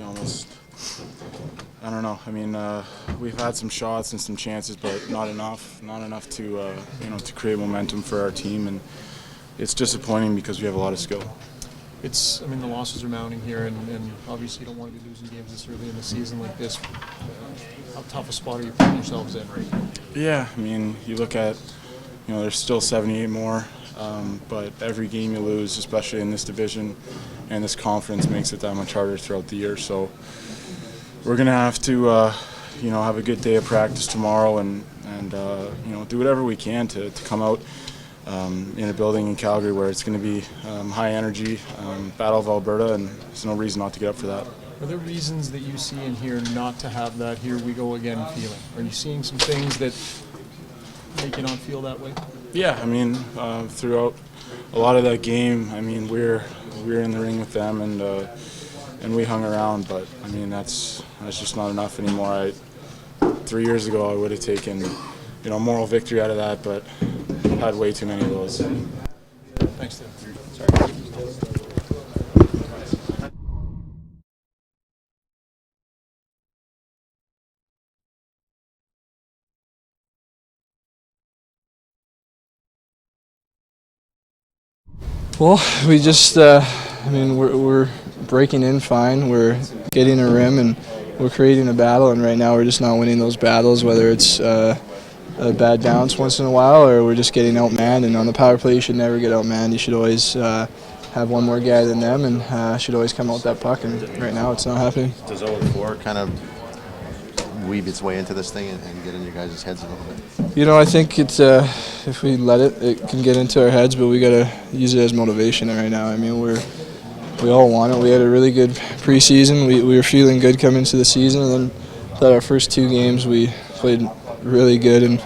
almost, I don't know. I mean, we've had some shots and some chances, but not enough. Not enough to, to create momentum for our team, and it's disappointing because we have a lot of skill. I mean, the losses are mounting here, and obviously you don't want to be losing games this early in the season like this. How tough a spot are you putting yourselves in right now? Yeah, I mean, you look at, there's still 78 more, but every game you lose, especially in this division and this conference, makes it that much harder throughout the year. So we're going to have to, have a good day of practice tomorrow and do whatever we can to come out in a building in Calgary where it's going to be high energy, Battle of Alberta, and there's no reason not to get up for that. Are there reasons that you see in here not to have that here we go again feeling? Are you seeing some things that make you not feel that way? Yeah, I mean, throughout a lot of that game, I mean, we're in the ring with them and we hung around, but I mean that's just not enough anymore. 3 years ago I would have taken moral victory out of that, but had way too many of those. Thanks, Tim. Sorry. Well, we just, we're breaking in fine. We're getting a rim and we're creating a battle, and right now we're just not winning those battles, whether it's a bad bounce once in a while or we're just getting outmanned. And on the power play, you should never get outmanned. You should always have one more guy than them and should always come out with that puck, and right now it's not happening. Does 0-4 kind of weave its way into this thing and get in your guys' heads a little bit? I think it's if we let it can get into our heads, but we got to use it as motivation right now. I mean, we all want it. We had a really good preseason. We were feeling good coming into the season, and then thought our first 2 games we played really good, and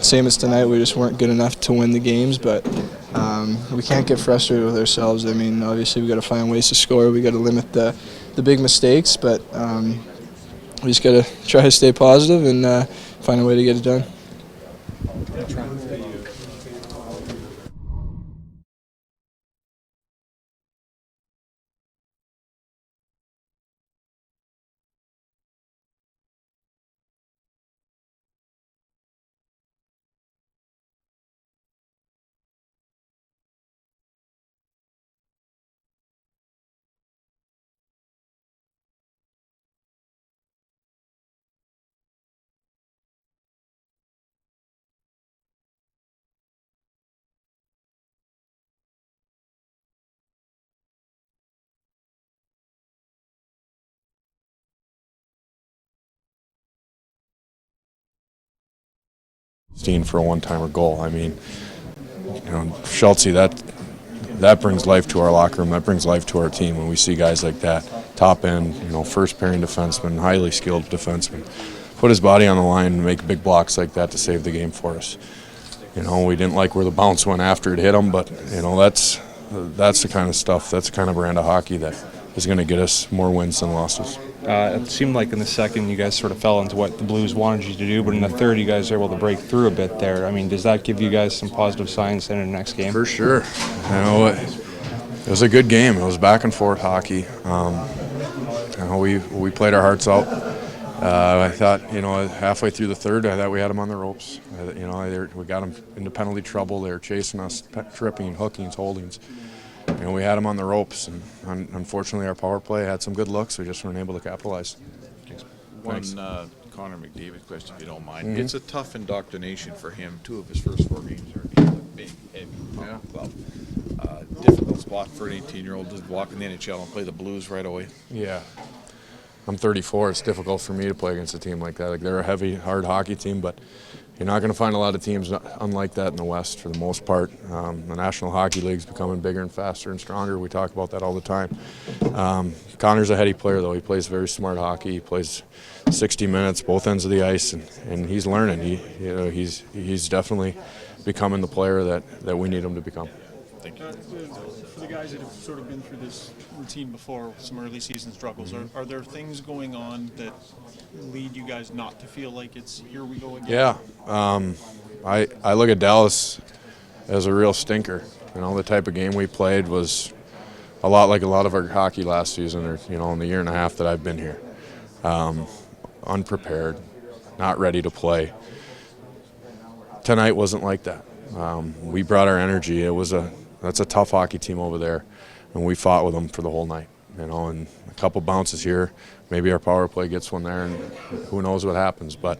same as tonight, we just weren't good enough to win the games, but we can't get frustrated with ourselves. I mean, obviously we got to find ways to score. We got to limit the big mistakes, but we just got to try to stay positive and find a way to get it done. For a one-timer goal. I mean, Schultze, that brings life to our locker room. That brings life to our team when we see guys like that, top end, first pairing defenseman, highly skilled defenseman, put his body on the line and make big blocks like that to save the game for us. We didn't like where the bounce went after it hit him, but that's the kind of stuff. That's the kind of brand of hockey that is going to get us more wins than losses. It seemed like in the second you guys sort of fell into what the Blues wanted you to do, but in the third you guys were able to break through a bit there. I mean, does that give you guys some positive signs in the next game? For sure. It was a good game. It was back and forth hockey. We played our hearts out. I thought, halfway through the third, I thought we had them on the ropes. We got them into penalty trouble. They were chasing us, tripping, hookings, holdings. We had them on the ropes, and unfortunately our power play had some good looks. We just weren't able to capitalize. One Connor McDavid question, if you don't mind. It's a tough indoctrination for him. 2 of his first 4 games are in a big, heavy club. Difficult spot for an 18-year-old to walk in the NHL and play the Blues right away. Yeah. I'm 34. It's difficult for me to play against a team like that. They're a heavy, hard hockey team, but you're not going to find a lot of teams unlike that in the West for the most part. The National Hockey League's becoming bigger and faster and stronger. We talk about that all the time. Connor's a heady player, though. He plays very smart hockey. He plays 60 minutes, both ends of the ice, and he's learning. He's definitely becoming the player that we need him to become. Thank you. For the guys that have sort of been through this routine before, some early season struggles, are there things going on that lead you guys not to feel like it's here we go again? Yeah. I look at Dallas as a real stinker. The type of game we played was a lot like a lot of our hockey last season, or in the year and a half that I've been here. Unprepared, not ready to play. Tonight wasn't like that. We brought our energy. That's a tough hockey team over there, and we fought with them for the whole night. And a couple bounces here, maybe our power play gets one there, and who knows what happens. But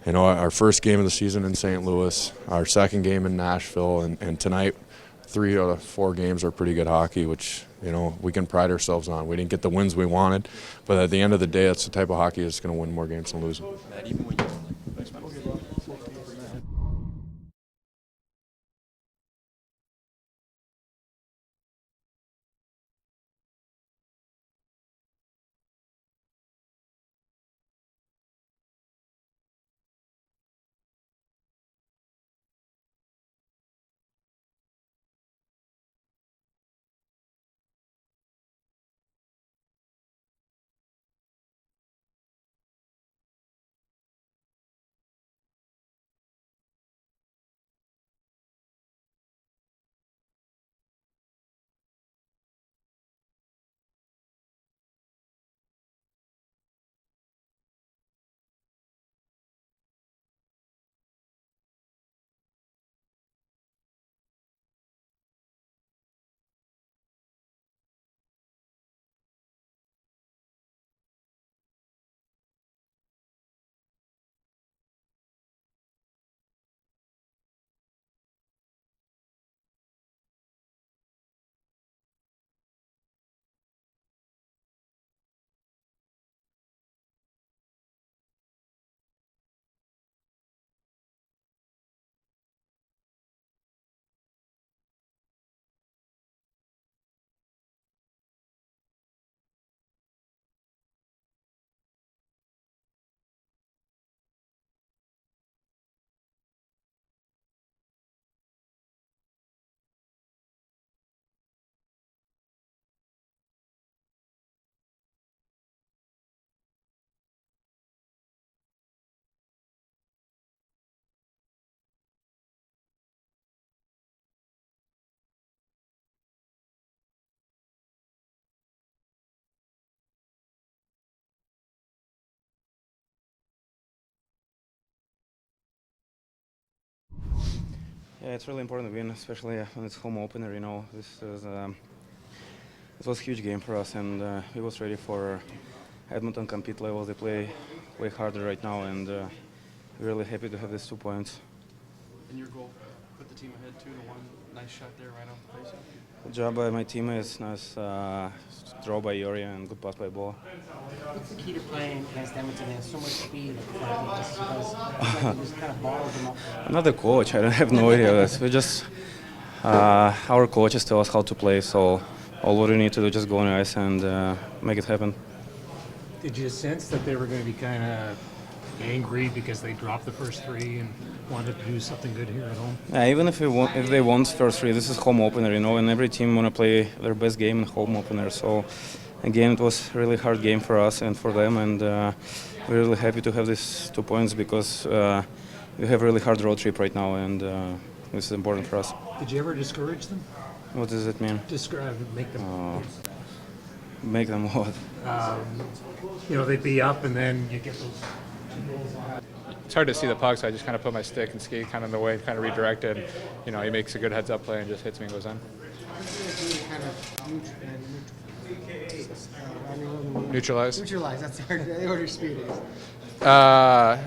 our first game of the season in St. Louis, our second game in Nashville, and tonight, 3 out of 4 games are pretty good hockey, which we can pride ourselves on. We didn't get the wins we wanted, but at the end of the day, that's the type of hockey that's going to win more games than losing. Yeah, it's really important to win, especially when it's home opener. This was a huge game for us, and we was ready for Edmonton compete level. They play way harder right now, and we're really happy to have these 2 points. And your goal put the team ahead 2-1. Nice shot there right off the face. Good job by my teammates. Nice draw by Yuri and good pass by Bo. What's the key to playing against Edmonton? They have so much speed. Just kind of bottles them up. I'm not the coach. I don't have no idea. We just our coaches tell us how to play. So all we need to do is just go on the ice and make it happen. Did you sense that they were going to be kind of angry because they dropped the first 3 and wanted to do something good here at home? Yeah, even if they won first 3, this is home opener, and every team want to play their best game in home opener. So again, it was a really hard game for us and for them, and we're really happy to have these 2 points because we have a really hard road trip right now, and this is important for us. Did you ever discourage them? What does it mean? Make them. Make them what? They'd be up, and then you get those. It's hard to see the puck, so I just kind of put my stick and skate kind of the way, kind of redirect it. He makes a good heads-up play and just hits me and goes in. Neutralize? Neutralize, that's hard. What your speed is. I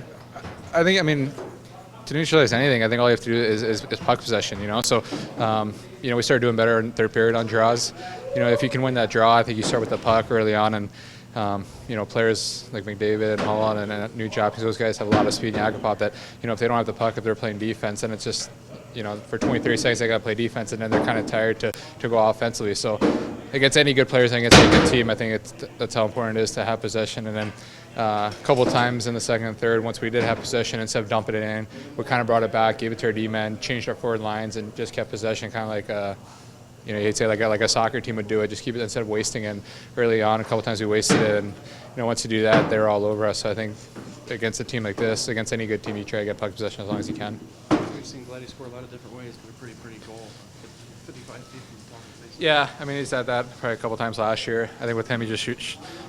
think, to neutralize anything, I think all you have to do is puck possession, So, we started doing better in third period on draws. If you can win that draw, I think you start with the puck early on, and players like McDavid and Holland and New Job, because those guys have a lot of speed and Yakupov that, if they don't have the puck, if they're playing defense, then it's just, for 20, 30 seconds they got to play defense, and then they're kind of tired to go offensively. So against any good players and against any good team, I think that's how important it is to have possession. And then a couple of times in the second and third, once we did have possession, instead of dumping it in, we kind of brought it back, gave it to our D-men, changed our forward lines, and just kept possession kind of like you'd say like a soccer team would do it, just keep it instead of wasting it. Early on, a couple times we wasted it, and once you do that, they're all over us. So I think against a team like this, against any good team, you try to get puck possession as long as you can. we've seen Gladdy score a lot of different ways, but a pretty goal. 55 feet from the top of the face. Yeah, I mean, he's had that probably a couple times last year. I think with him, he just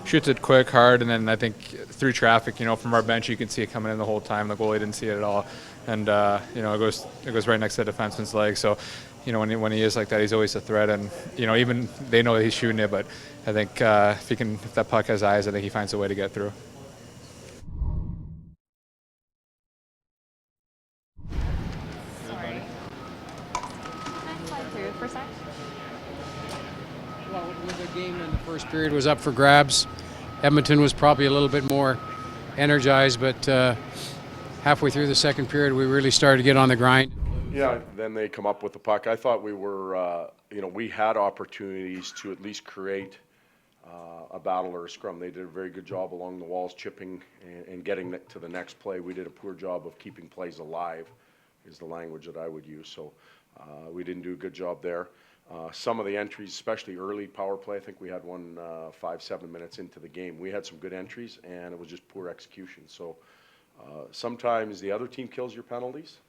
shoots it quick, hard, and then I think through traffic, from our bench, you can see it coming in the whole time. The goalie didn't see it at all, and it goes right next to the defenseman's leg. So, when he is like that, he's always a threat, and even they know that he's shooting it. But I think if that puck has eyes, I think he finds a way to get through. Well, when the game in the first period was up for grabs, Edmonton was probably a little bit more energized, but halfway through the second period, we really started to get on the grind. Yeah, then they come up with the puck. I thought we were, we had opportunities to at least create a battle or a scrum. They did a very good job along the walls, chipping and getting to the next play. We did a poor job of keeping plays alive, is the language that I would use. So we didn't do a good job there. Some of the entries, especially early power play, I think we had one 5-7 minutes into the game. We had some good entries, and it was just poor execution. So sometimes the other team kills your penalties,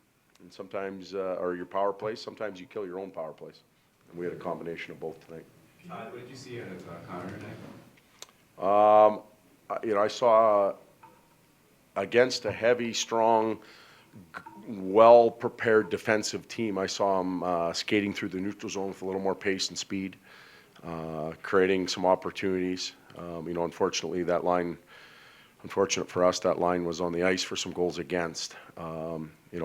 and sometimes, or your power plays, sometimes you kill your own power plays. And we had a combination of both tonight. What did you see out of Connor tonight? I saw against a heavy, strong, well-prepared defensive team. I saw him skating through the neutral zone with a little more pace and speed, creating some opportunities. Unfortunately, that line, unfortunate for us, that line was on the ice for some goals against.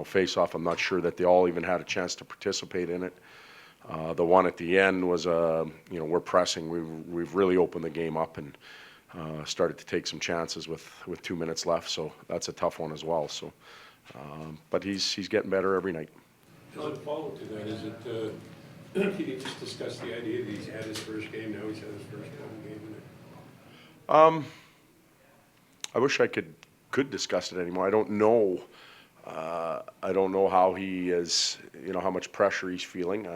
Face-off, I'm not sure that they all even had a chance to participate in it. The one at the end was, we're pressing. We've really opened the game up and started to take some chances with 2 minutes left. So that's a tough one as well. So, but he's getting better every night. As a follow-up to that, is it, can you just discuss the idea that he's had his first game, now he's had his first home game? I wish I could discuss it anymore. I don't know. I don't know how he is, how much pressure he's feeling.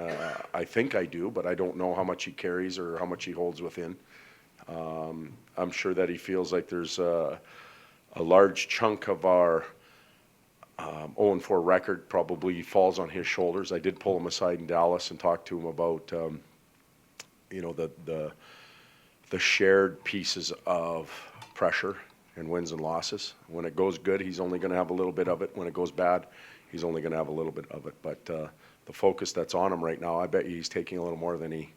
I think I do, but I don't know how much he carries or how much he holds within. I'm sure that he feels like there's a large chunk of our 0-4 record probably falls on his shoulders. I did pull him aside in Dallas and talk to him about, the shared pieces of pressure and wins and losses. When it goes good, he's only going to have a little bit of it. When it goes bad, he's only going to have a little bit of it. But the focus that's on him right now, I bet he's taking a little more than he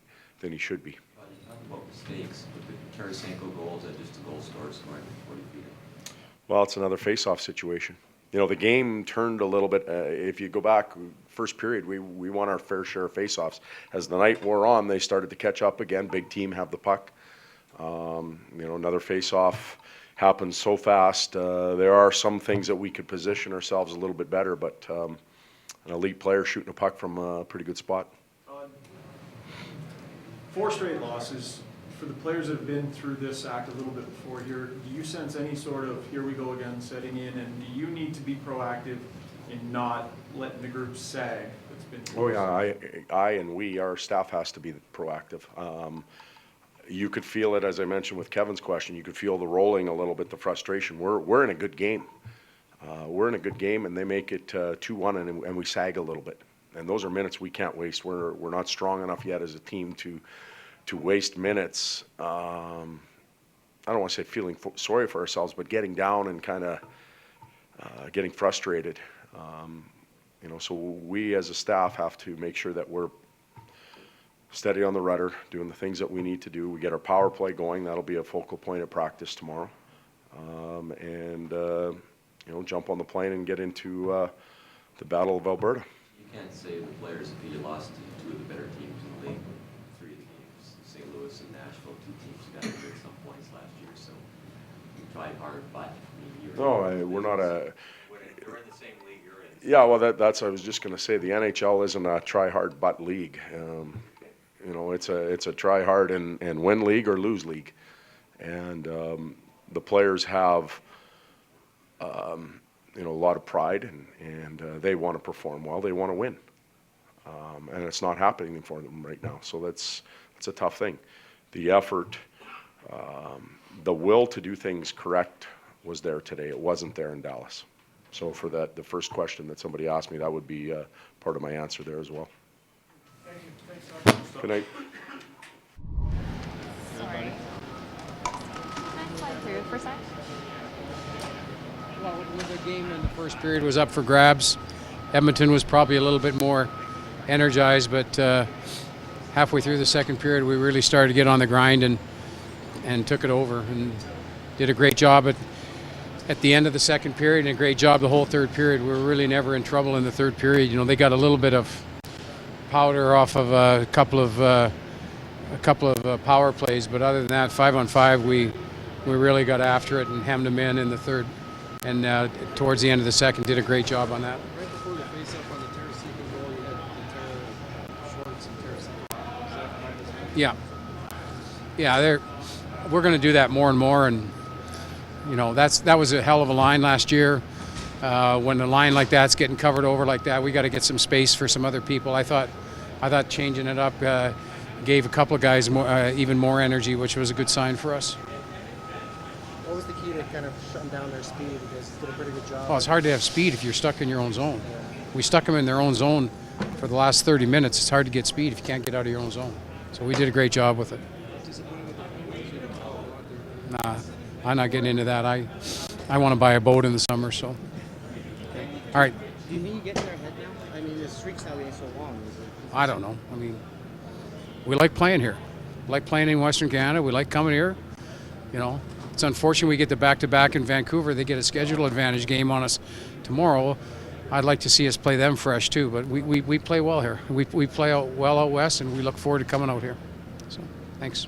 should be. Well, you talk about mistakes with the Tarasenko goals and just a goal scorer scoring 40 feet. Well, it's another face-off situation. The game turned a little bit. If you go back, first period, we won our fair share of face-offs. As the night wore on, they started to catch up again. Big team have the puck. Another face-off happens so fast. There are some things that we could position ourselves a little bit better, but an elite player shooting a puck from a pretty good spot. 4 straight losses. For the players that have been through this act a little bit before here, do you sense any sort of here we go again setting in, and do you need to be proactive in not letting the group sag that's been through this? I and our staff has to be proactive. You could feel it, as I mentioned with Kevin's question, you could feel the rolling a little bit, the frustration. We're in a good game. We're in a good game, and they make it 2-1, and we sag a little bit. And those are minutes we can't waste. We're not strong enough yet as a team to waste minutes. I don't want to say feeling sorry for ourselves, but getting down and kind of getting frustrated. So we as a staff have to make sure that we're steady on the rudder, doing the things that we need to do. We get our power play going. That'll be a focal point of practice tomorrow. Jump on the plane and get into the Battle of Alberta. You can't say the players, if you lost to 2 of the better teams in the league, 3 of the games, St. Louis and Nashville, 2 teams got to get some points last year, so you tried hard, but We're not a... You're in the same league you're in. Yeah, well, that's I was just going to say. The NHL isn't a try hard but league. It's a try hard and win league or lose league, and the players have a lot of pride and they want to perform well. They want to win, and it's not happening for them right now. So that's a tough thing. The effort, the will to do things correct was there today. It wasn't there in Dallas. So for that, the first question that somebody asked me, that would be part of my answer there as well. Thank you. Thanks, Doc. Good night. Sorry. Can I slide through for a sec? Well, when the game in the first period was up for grabs, Edmonton was probably a little bit more energized, but halfway through the second period, we really started to get on the grind and took it over and did a great job at the end of the second period and a great job the whole third period. We were really never in trouble in the third period. You know, they got a little bit of powder off of a couple of power plays, but other than that, 5-on-5, we really got after it and hemmed them in the third. And towards the end of the second, did a great job on that. Right before the face-up on the Tarasenko goal, you had Schwartz and Tarasenko. Is that fine as well? Yeah, we're going to do that more and more, and you know that was a hell of a line last year. When a line like that's getting covered over like that, we got to get some space for some other people. I thought changing it up gave a couple of guys even more energy, which was a good sign for us. What was the key to kind of shutting down their speed? You guys did a pretty good job. Well, it's hard to have speed if you're stuck in your own zone. We stuck them in their own zone for the last 30 minutes. It's hard to get speed if you can't get out of your own zone. So we did a great job with it. Nah, I'm not getting into that. I want to buy a boat in the summer, so. All right. Do you think you get in their head now? I mean, the streak's now being so long. I don't know. I mean, we like playing here. We like playing in Western Canada. We like coming here. You know, it's unfortunate we get the back-to-back in Vancouver. They get a schedule advantage game on us tomorrow. I'd like to see us play them fresh too, but we play well here. We play well out west, and we look forward to coming out here. So, thanks.